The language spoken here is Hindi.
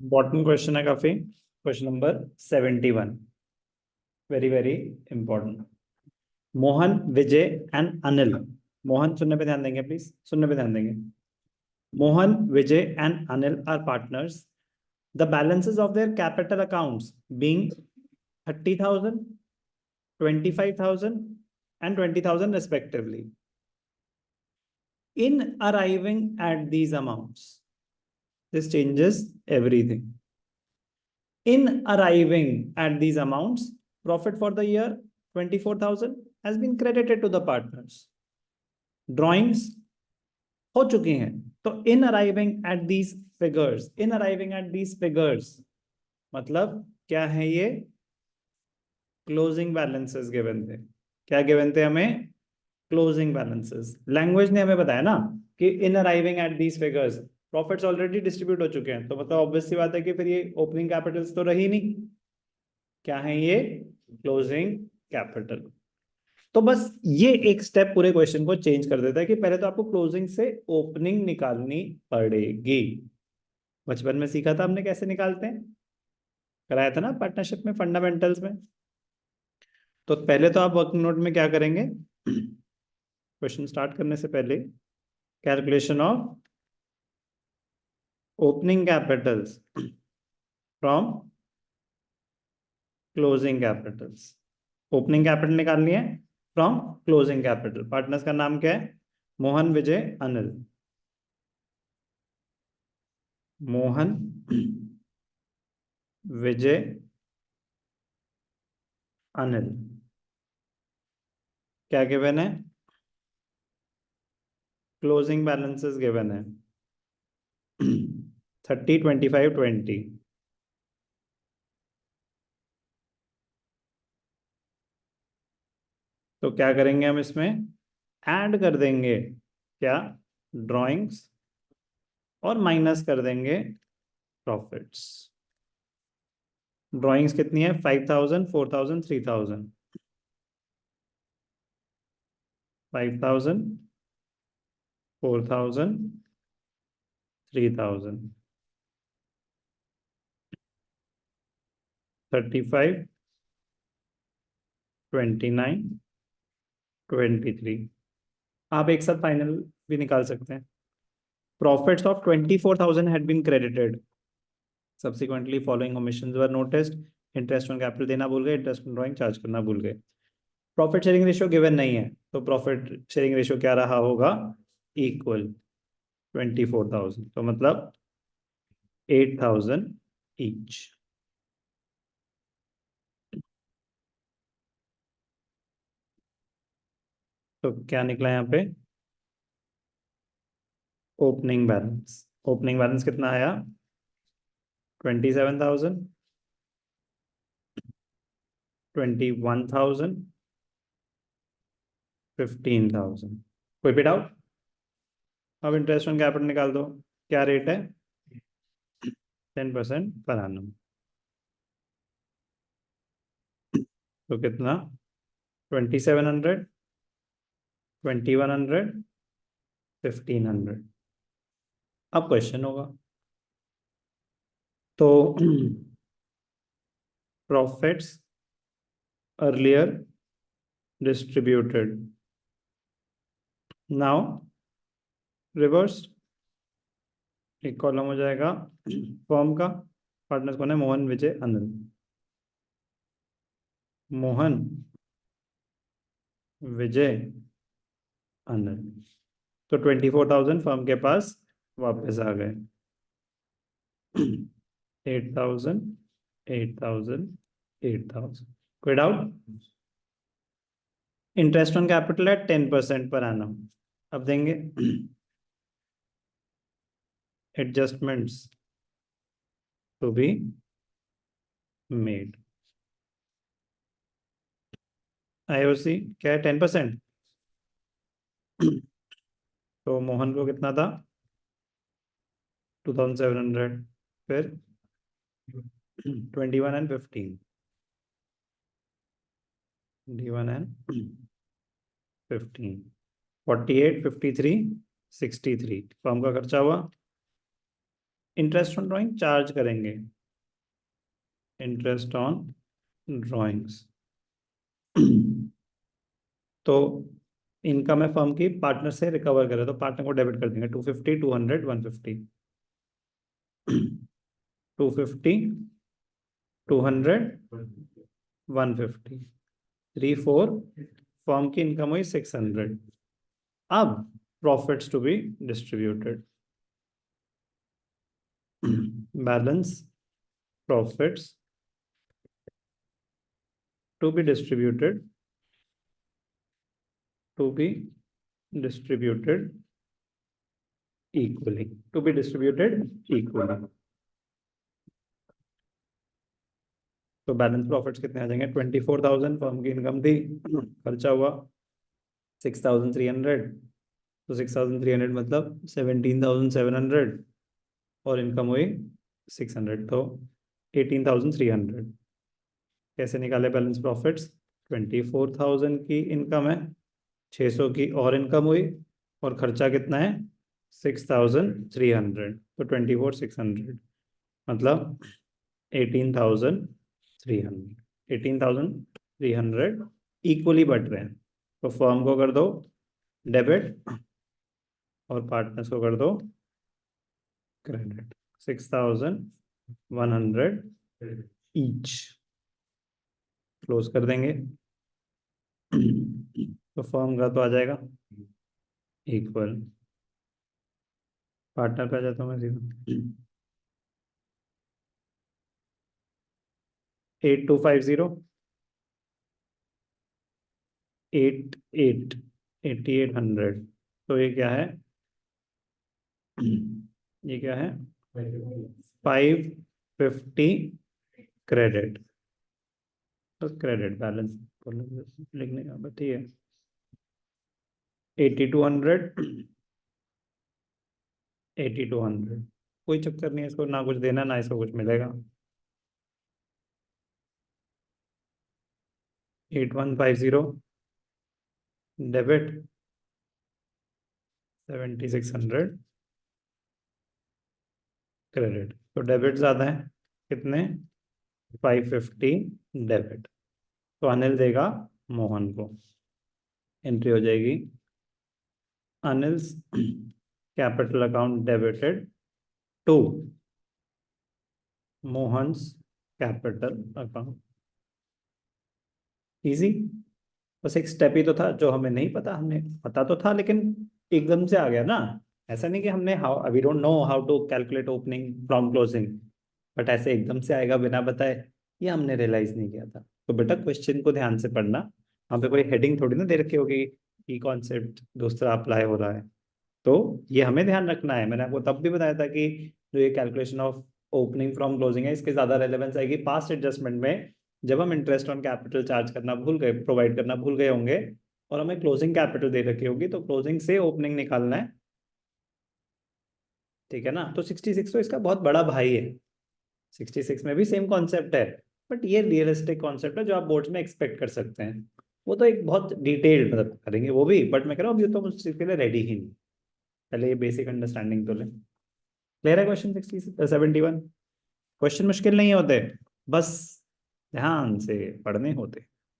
इंपॉर्टेंट क्वेश्चन है काफी। Question number 71, very very important. Mohan, Vijay and Anil. Mohan, सुनने पे ध्यान देंगे प्लीज, सुनने पे ध्यान देंगे। Mohan, Vijay and Anil are partners. The balances of their capital accounts being 30,000, 25,000 and 20,000 respectively. In arriving at these amounts, this changes everything. In arriving at these amounts, profit for the year 24,000 has been credited to the partners. Drawings हो चुकी हैं। तो in arriving at these figures, in arriving at these figures मतलब क्या है ये? क्लोजिंग बैलेंसेस गिवन थे। क्या गिवन थे हमें? Closing balances. लैंग्वेज ने हमें बताया ना कि in arriving at these figures profits already distribute हो चुके हैं, तो मतलब ऑब्वियस सी बात है कि फिर ये ओपनिंग कैपिटल्स तो रही नहीं। क्या है ये? Closing capital. तो बस ये एक स्टेप पूरे क्वेश्चन को चेंज कर देता है कि पहले तो आपको क्लोजिंग से ओपनिंग निकालनी पड़ेगी। बचपन में सीखा था हमने कैसे निकालते हैं, कराया था ना पार्टनरशिप में, फंडामेंटल्स में। तो पहले तो आप वर्किंग नोट में क्या करेंगे, क्वेश्चन स्टार्ट करने से पहले calculation of opening Capitals from closing Capitals. Opening capital निकालनी है फ्रॉम क्लोजिंग कैपिटल। पार्टनर्स का नाम क्या है? मोहन, विजय, अनिल। मोहन, विजय, अनिल। क्या गिवन है? क्लोजिंग बैलेंसेस गिवन है 30, 25, 20। तो क्या करेंगे हम इसमें? ऐड कर देंगे क्या? ड्राइंग्स, और माइनस कर देंगे प्रॉफिट्स। ड्राइंग्स कितनी है? 5,000, 4,000, 3,000। 5,000, 4,000, 3,000। 35, 29, 23। आप एक साथ फाइनल भी निकाल सकते हैं। Profits of 24,000 had been credited. Subsequently, following omissions were noticed. Interest on capital देना भूल गए, इंटरेस्ट ऑन ड्राइंग चार्ज करना भूल गए। प्रॉफिट शेयरिंग रेशियो गिवन नहीं है, तो प्रॉफिट शेयरिंग रेशियो क्या रहा होगा? इक्वल 24,000, तो मतलब 8,000 ईच। तो क्या निकला यहाँ पे? Opening balance. ओपनिंग बैलेंस कितना आया? 27,000, 21,000, 15,000। कोई भी डाउट? अब इंटरेस्ट ऑन कैपिटल निकाल दो। क्या रेट है? 10% पर annum। तो कितना? 2,700, 2,100, 1,500। अब क्वेश्चन होगा तो profits earlier distributed now reverse. एक कॉलम हो जाएगा फॉर्म का। पार्टनर्स कौन है? मोहन, विजय, अनिल। मोहन, विजय, अनिल। तो 24,000 फर्म के पास वापस आ गए। 8,000, 8,000, 8,000। कोई डाउट? इंटरेस्ट ऑन कैपिटल है 10% पर एनम। अब देंगे adjustments to be made. IOC क्या है? 10%। तो मोहन को कितना था? 2,700। फिर 21 एंड 15, 21 एंड 15, 48, 53, 63। फर्म का खर्चा हुआ इंटरेस्ट ऑन ड्राइंग चार्ज करेंगे, इंटरेस्ट ऑन ड्राइंग्स। तो इनकम है फर्म की, पार्टनर से रिकवर करे तो पार्टनर को डेबिट कर देंगे 250, 200, 150। 250, 200, 150, 3 4, फर्म की इनकम हुई 600। अब profits to be distributed, balance profits to be distributed, to be distributed equally, to be distributed equally. तो बैलेंस प्रॉफिट्स कितने आ जाएंगे? 24,000 फर्म की इनकम थी, खर्चा हुआ 6,300, तो 6,300 मतलब 17,700, और इनकम हुई 600, तो 18,300। कैसे निकाले बैलेंस प्रॉफिट्स? 24,000 की इनकम है, 600 की और इनकम हुई, और खर्चा कितना है? 6,300, तो 24,600 मतलब 18,300। 18,300 इक्वली बट रहे हैं, तो फर्म को कर दो डेबिट और पार्टनर्स को कर दो क्रेडिट, 6,100 ईच। क्लोज कर देंगे। तो फर्म का तो आ जाएगा इक्वल, पार्टनर पे आ जाता हूँ मैं सीधा। 8250, 8800, तो ये क्या है? ये क्या है? 550 क्रेडिट, तो क्रेडिट बैलेंस लिखने का बस, ठीक है। 8200, 8200, कोई चक्कर नहीं है, इसको ना कुछ देना ना इसको कुछ मिलेगा। 8150 डेबिट, 7600 क्रेडिट, तो डेबिट ज्यादा है, कितने? 550 डेबिट, तो अनिल देगा मोहन को। एंट्री हो जाएगी, Anil's capital account debited to Mohan's capital account. Easy, बस एक स्टेप ही तो था जो हमें नहीं पता, हमने पता तो था लेकिन एकदम से आ गया ना। ऐसा नहीं कि हमने how we don't know how to calculate opening from closing, but ऐसे एकदम से आएगा बिना बताए, ये हमने रियलाइज नहीं किया था। तो बेटा क्वेश्चन को ध्यान से पढ़ना, वहाँ पे कोई हेडिंग थोड़ी ना दे रखी होगी कि कॉन्सेप्ट दूसरा अप्लाई हो रहा है, तो ये हमें ध्यान रखना है। मैंने आपको तब भी बताया था कि जो ये calculation of opening from closing है, इसके ज्यादा रेलेवेंस आएगी पास्ट एडजस्टमेंट में, जब हम इंटरेस्ट ऑन कैपिटल चार्ज करना भूल गए, प्रोवाइड करना भूल गए होंगे, और हमें क्लोजिंग कैपिटल दे रखी होगी, तो क्लोजिंग से ओपनिंग निकालना है, ठीक है ना। तो 66 तो इसका बहुत बड़ा भाई है, 66 में भी सेम कॉन्सेप्ट है, बट ये रियलिस्टिक कॉन्सेप्ट है जो आप बोर्ड्स में एक्सपेक्ट कर सकते हैं। वो तो एक बहुत डिटेल्ड मतलब करेंगे वो भी, बट मैं कह रहा हूँ अभी तो उस चीज के लिए रेडी ही नहीं, पहले ये बेसिक अंडरस्टैंडिंग तो ले। क्लियर है क्वेश्चन 71? क्वेश्चन मुश्किल नहीं होते, बस ध्यान से पढ़ने होते।